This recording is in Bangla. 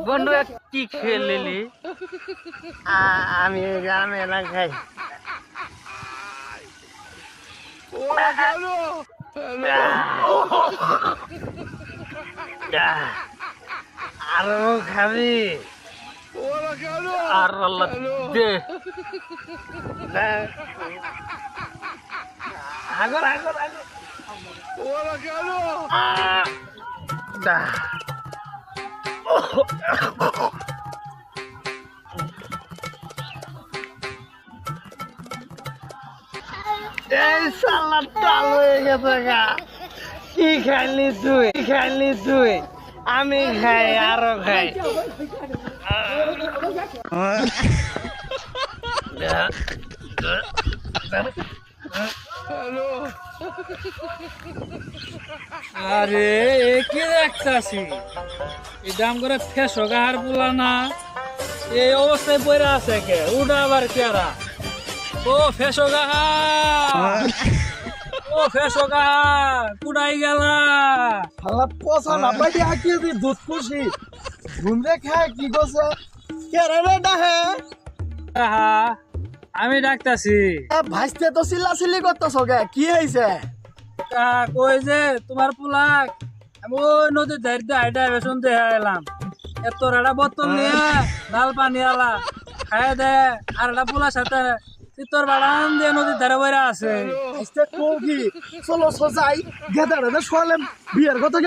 বন্ধু কি খেলিলি? আমি গ্রামে না খাই। আরো খাবি? আর আল্লাহ দে আগর আগর আগর এই শালা টাল হয়ে গেছে গা। কি খাইলি তুই? কি খাইলি তুই? আমি খাই, আরো খাই। আরে কি দেখতাছি এই দাম করে ফেসো গাহার পোলা না এই অবস্থায় পড়ে আছে কে উঠা আবার কেরা ও ফেসো গাহা ও ফেসো গাহা কুড়াই গেলা শালা পচা না পাইতে হাকিয়ে দি দুধ খুশি ঘুমরে খায় কি গছে কেরে রে ডাহে গাহা আমি ডাকতাছি ভাইস্তে তো চিল্লাচিল্লি করতেছ গে কি হয়েছে? গাহা কই যে তোমার পোলাক আমি ওই নদীর ধারে হাইটা বেসন দিয়ে এলাম এত একটা বোতল নিয়ে লাল পানি আলা খাই দে আর একটা পোলার সাথে চিত্তর বাড়ান দিয়ে নদীর ধারে বইরা আছে ভাইস্তে কো কি চলো সোজাই গেদারে শোয়ালেম বিয়ের কথা